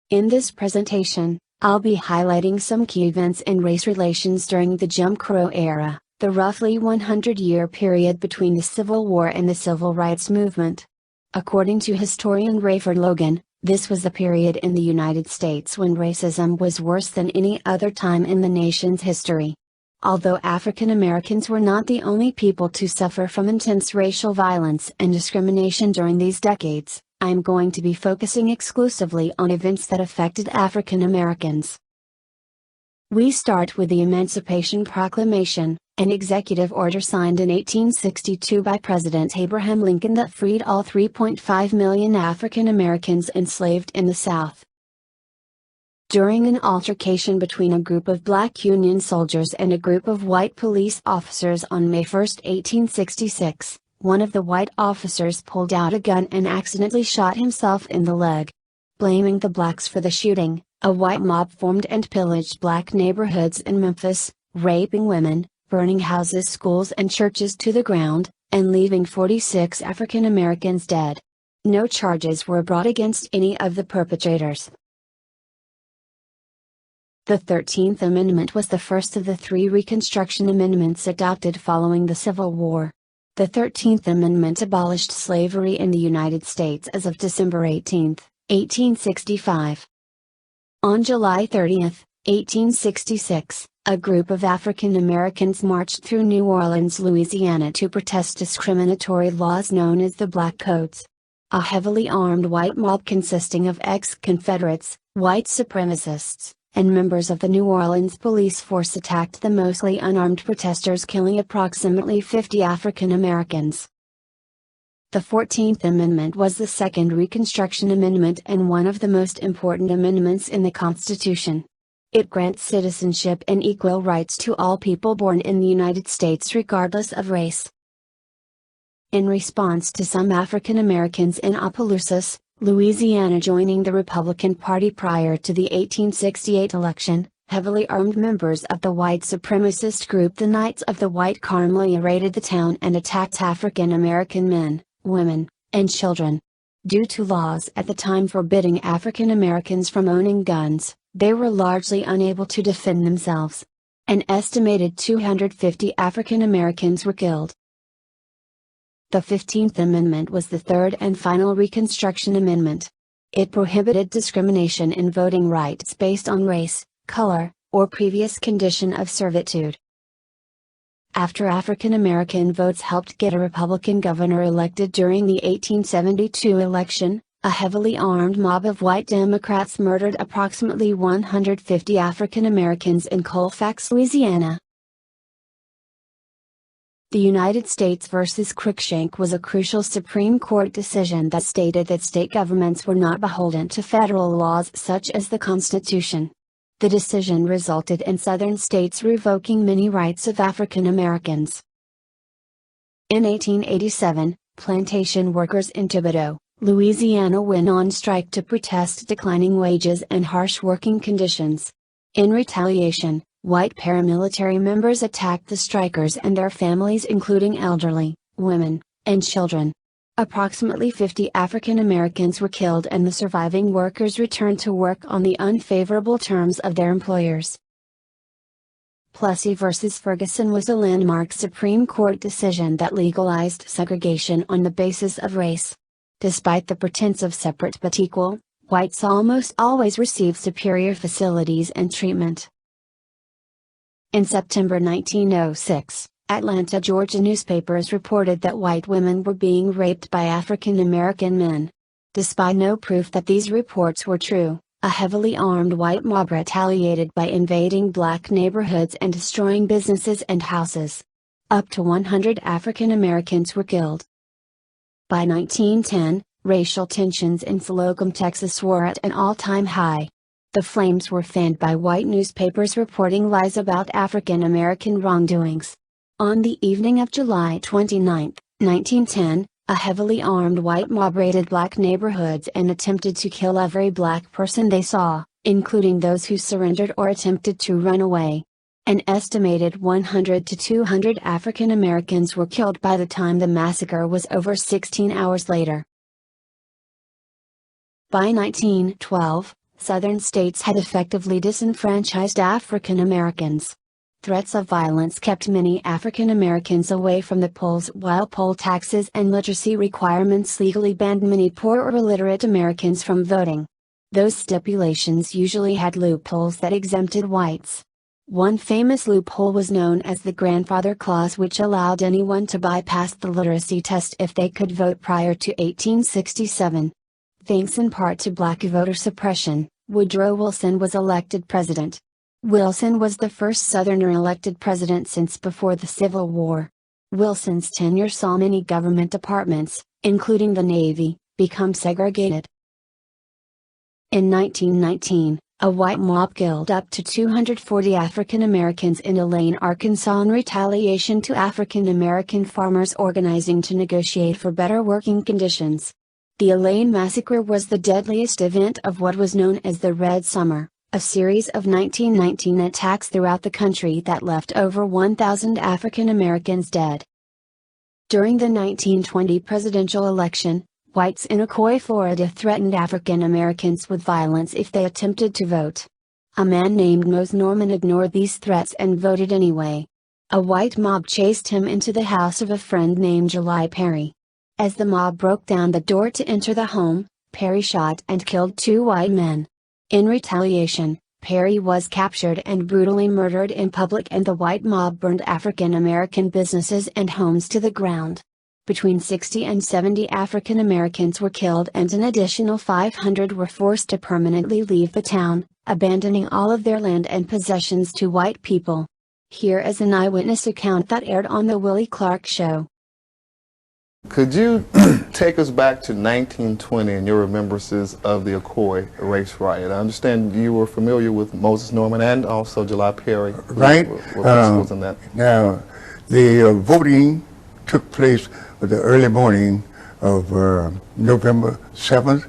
In this presentation, I'll be highlighting some key events in race relations during the Jim Crow era, the roughly 100-year period between the Civil War and the Civil Rights Movement. According to historian Rayford Logan, this was the period in the United States when racism was worse than any other time in the nation's history. Although African Americans were not the only people to suffer from intense racial violence and discrimination during these decades, I am going to be focusing exclusively on events that affected African Americans. We start with the Emancipation Proclamation, an executive order signed in 1862 by President Abraham Lincoln that freed all 3.5 million African Americans enslaved in the South. During an altercation between a group of black Union soldiers and a group of white police officers on May 1, 1866, one of the white officers pulled out a gun and accidentally shot himself in the leg. Blaming the blacks for the shooting, a white mob formed and pillaged black neighborhoods in Memphis, raping women, burning houses, schools and churches to the ground, and leaving 46 African Americans dead. No charges were brought against any of the perpetrators. The 13th Amendment was the first of the three Reconstruction Amendments adopted following the Civil War. The 13th Amendment abolished slavery in the United States as of December 18, 1865. On July 30, 1866, a group of African Americans marched through New Orleans, Louisiana to protest discriminatory laws known as the Black Codes. A heavily armed white mob consisting of ex-Confederates, white supremacists, and members of the New Orleans police force attacked the mostly unarmed protesters, killing approximately 50 African Americans. The 14th Amendment was the second Reconstruction Amendment and one of the most important amendments in the Constitution. It grants citizenship and equal rights to all people born in the United States regardless of race. In response to some African Americans in Opelousas, Louisiana joining the Republican Party prior to the 1868 election, heavily armed members of the white supremacist group the Knights of the White Camellia raided the town and attacked African American men, women, and children. Due to laws at the time forbidding African Americans from owning guns, they were largely unable to defend themselves. An estimated 250 African Americans were killed. The 15th Amendment was the third and final Reconstruction Amendment. It prohibited discrimination in voting rights based on race, color, or previous condition of servitude. After African American votes helped get a Republican governor elected during the 1872 election, a heavily armed mob of white Democrats murdered approximately 150 African Americans in Colfax, Louisiana. The United States versus Cruikshank was a crucial Supreme Court decision that stated that state governments were not beholden to federal laws such as the Constitution. The decision resulted in Southern states revoking many rights of African Americans. In 1887, plantation workers in Thibodaux, Louisiana went on strike to protest declining wages and harsh working conditions. In retaliation, white paramilitary members attacked the strikers and their families, including elderly, women, and children. Approximately 50 African Americans were killed and the surviving workers returned to work on the unfavorable terms of their employers. Plessy v. Ferguson was a landmark Supreme Court decision that legalized segregation on the basis of race. Despite the pretense of separate but equal, whites almost always received superior facilities and treatment. In September 1906, Atlanta, Georgia newspapers reported that white women were being raped by African American men. Despite no proof that these reports were true, a heavily armed white mob retaliated by invading black neighborhoods and destroying businesses and houses. Up to 100 African Americans were killed. By 1910, racial tensions in Slocum, Texas were at an all-time high. The flames were fanned by white newspapers reporting lies about African American wrongdoings. On the evening of July 29, 1910, a heavily armed white mob raided black neighborhoods and attempted to kill every black person they saw, including those who surrendered or attempted to run away. An estimated 100 to 200 African Americans were killed by the time the massacre was over. 16 hours later. By 1912, Southern states had effectively disenfranchised African Americans. Threats of violence kept many African Americans away from the polls, while poll taxes and literacy requirements legally banned many poor or illiterate Americans from voting. Those stipulations usually had loopholes that exempted whites. One famous loophole was known as the Grandfather Clause, which allowed anyone to bypass the literacy test if they could vote prior to 1867. Thanks in part to black voter suppression, Woodrow Wilson was elected president. Wilson was the first Southerner elected president since before the Civil War. Wilson's tenure saw many government departments, including the Navy, become segregated. In 1919, a white mob killed up to 240 African Americans in Elaine, Arkansas in retaliation to African American farmers organizing to negotiate for better working conditions. The Elaine Massacre was the deadliest event of what was known as the Red Summer, a series of 1919 attacks throughout the country that left over 1,000 African Americans dead. During the 1920 presidential election, whites in Ocoee, Florida threatened African Americans with violence if they attempted to vote. A man named Mose Norman ignored these threats and voted anyway. A white mob chased him into the house of a friend named July Perry. As the mob broke down the door to enter the home, Perry shot and killed 2 white men. In retaliation, Perry was captured and brutally murdered in public, and the white mob burned African American businesses and homes to the ground. Between 60 and 70 African Americans were killed, and an additional 500 were forced to permanently leave the town, abandoning all of their land and possessions to white people. Here is an eyewitness account that aired on The Willie Clark Show. Could you take us back to 1920 and your remembrances of the Ocoee race riot? I understand you were familiar with Moses Norman and also July Perry. Right. Was in that. Now, the voting took place the early morning of November 7th,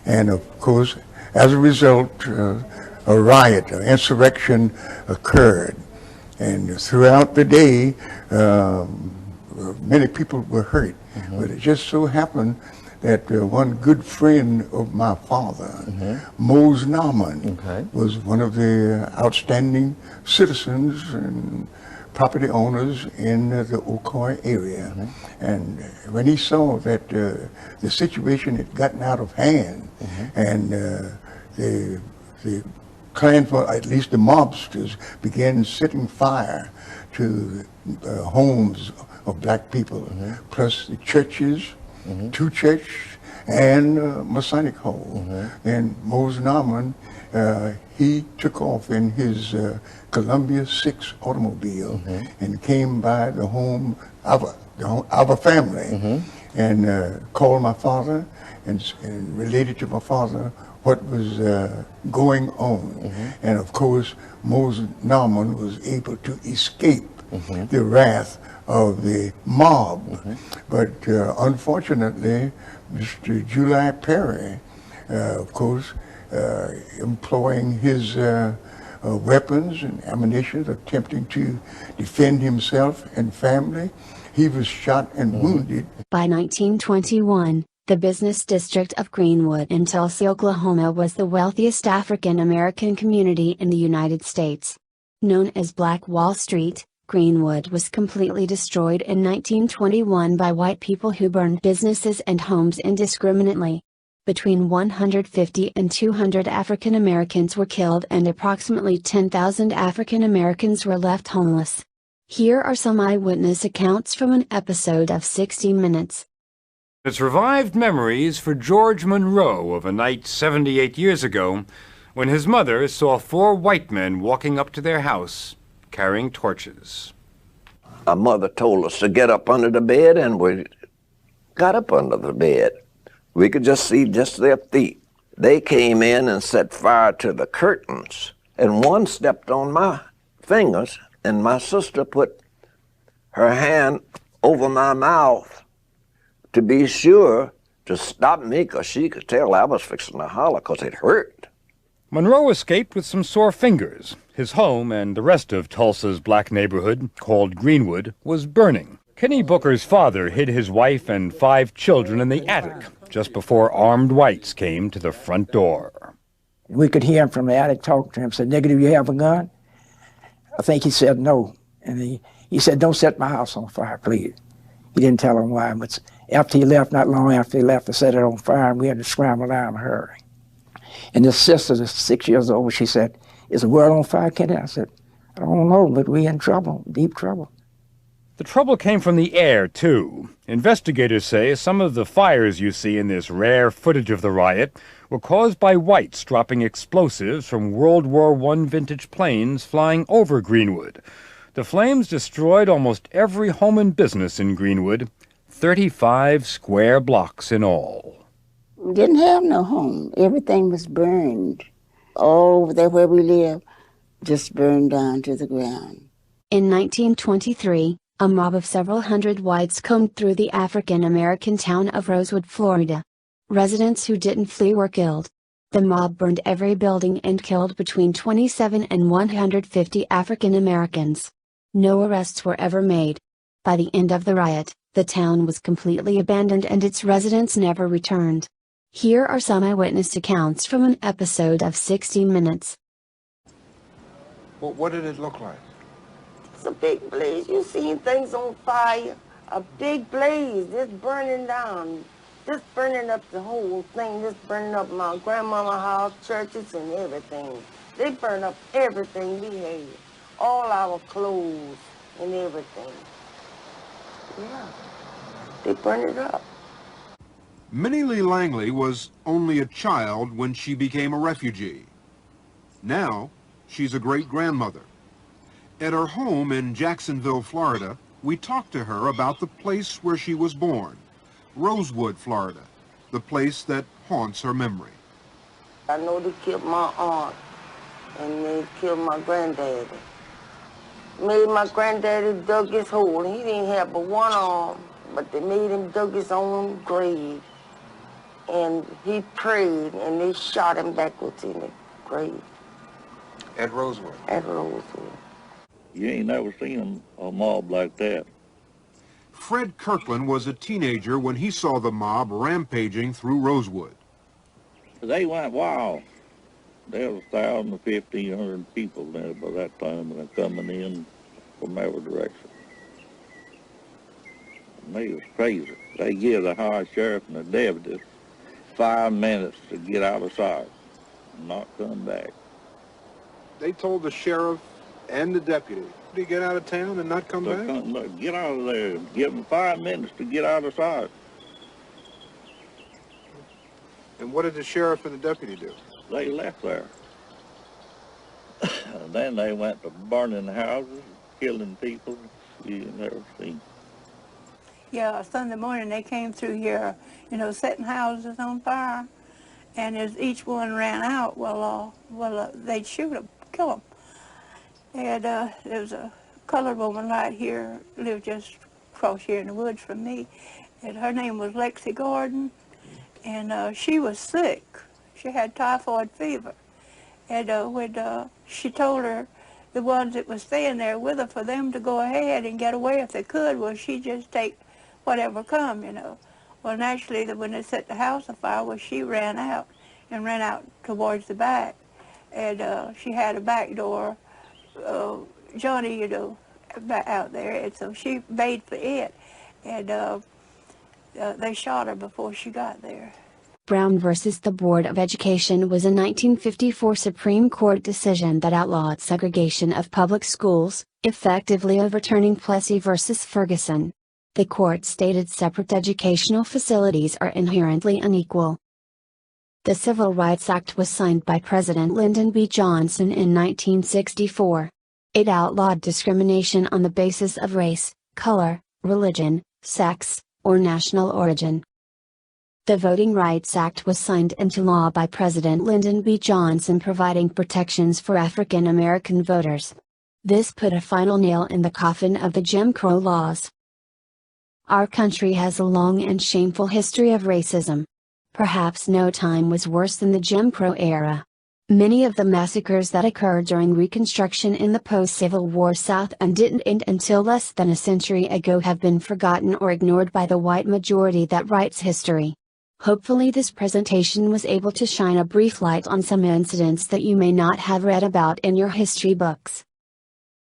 and of course, as a result, a riot, an insurrection occurred. And throughout the day, many people were hurt. But it just so happened that one good friend of my father, Mose Norman, was one of the outstanding citizens and property owners in the Ocoee area. And when he saw that the situation had gotten out of hand, and the Klan, for at least the mobsters, began setting fire to homes of black people, plus the churches, 2 churches, and Masonic Hall. And Mose Norman, he took off in his Columbia 6 automobile and came by the home of our family, and called my father and related to my father what was going on. And of course, Mose Norman was able to escape the wrath of the mob. But unfortunately, Mr. July Perry, of course, employing his weapons and ammunition, attempting to defend himself and family, he was shot and wounded. By 1921, the business district of Greenwood in Tulsa, Oklahoma was the wealthiest African American community in the United States. Known as Black Wall Street, Greenwood was completely destroyed in 1921 by white people who burned businesses and homes indiscriminately. Between 150 and 200 African Americans were killed, and approximately 10,000 African Americans were left homeless. Here are some eyewitness accounts from an episode of 60 Minutes. It's revived memories for George Monroe of a night 78 years ago when his mother saw 4 white men walking up to their house carrying torches. Our mother told us to get up under the bed, and we got up under the bed. We could just see just their feet. They came in and set fire to the curtains, and one stepped on my fingers, and my sister put her hand over my mouth to be sure to stop me, because she could tell I was fixing to holler because it hurt. Monroe escaped with some sore fingers. His home and the rest of Tulsa's black neighborhood, called Greenwood, was burning. Kenny Booker's father hid his wife and 5 children in the attic just before armed whites came to the front door. And we could hear him from the attic talking to him. Said, "Nigga, do you have a gun?" I think he said no. And he said, "Don't set my house on fire, please." He didn't tell him why, but after he left, not long after he left, they set it on fire, and we had to scramble down in a hurry. And his sister, 6 years old, she said, "Is the world on fire, Kenny?" I said, "I don't know, but we in trouble, deep trouble." The trouble came from the air, too. Investigators say some of the fires you see in this rare footage of the riot were caused by whites dropping explosives from World War I vintage planes flying over Greenwood. The flames destroyed almost every home and business in Greenwood, 35 square blocks in all. We didn't have no home. Everything was burned. All over there where we live, just burned down to the ground. In 1923, a mob of several hundred whites combed through the African-American town of Rosewood, Florida. Residents who didn't flee were killed. The mob burned every building and killed between 27 and 150 African-Americans. No arrests were ever made. By the end of the riot, the town was completely abandoned and its residents never returned. Here are some eyewitness accounts from an episode of 60 Minutes. Well, what did it look like? It's a big blaze. You seen things on fire. A big blaze, just burning down. Just burning up the whole thing. Just burning up my grandmama's house, churches, and everything. They burned up everything we had. All our clothes and everything. Yeah, they burned it up. Minnie Lee Langley was only a child when she became a refugee. Now, she's a great-grandmother. At her home in Jacksonville, Florida, we talked to her about the place where she was born, Rosewood, Florida, the place that haunts her memory. I know they killed my aunt, and they killed my granddaddy. Made my granddaddy dug his hole. He didn't have but one arm, but they made him dug his own grave. And he prayed, and they shot him backwards in the grave. At Rosewood? At Rosewood. You ain't never seen a mob like that. Fred Kirkland was a teenager when he saw the mob rampaging through Rosewood. They went wild. There was 1,000 to 1,500 people there by that time, and they're coming in from every direction. And they was crazy. They give the high sheriff and the deputy 5 minutes to get out of sight and not come back. They told the sheriff and the deputy to get out of town and not come back? Get out of there. Give them 5 minutes to get out of sight. And what did the sheriff and the deputy do? They left there. And then they went to burning houses, killing people you never seen. Yeah, Sunday morning they came through here, you know, setting houses on fire. And as each one ran out, they'd shoot them, kill them. And there was a colored woman right here, lived just across here in the woods from me. And her name was Lexi Gordon. And she was sick. She had typhoid fever. And when she told her, the ones that was staying there with her, for them to go ahead and get away if they could, well, she'd just take whatever come, you know. Well, naturally, when they set the house afire, well, she ran out and ran out towards the back. And she had a back door, Johnny, you know, out there. And so she made for it. And they shot her before she got there. Brown versus the Board of Education was a 1954 Supreme Court decision that outlawed segregation of public schools, effectively overturning Plessy versus Ferguson. The court stated separate educational facilities are inherently unequal. The Civil Rights Act was signed by President Lyndon B. Johnson in 1964. It outlawed discrimination on the basis of race, color, religion, sex, or national origin. The Voting Rights Act was signed into law by President Lyndon B. Johnson, providing protections for African American voters. This put a final nail in the coffin of the Jim Crow laws. Our country has a long and shameful history of racism. Perhaps no time was worse than the Jim Crow era. Many of the massacres that occurred during Reconstruction in the post-Civil War South and didn't end until less than a century ago have been forgotten or ignored by the white majority that writes history. Hopefully this presentation was able to shine a brief light on some incidents that you may not have read about in your history books.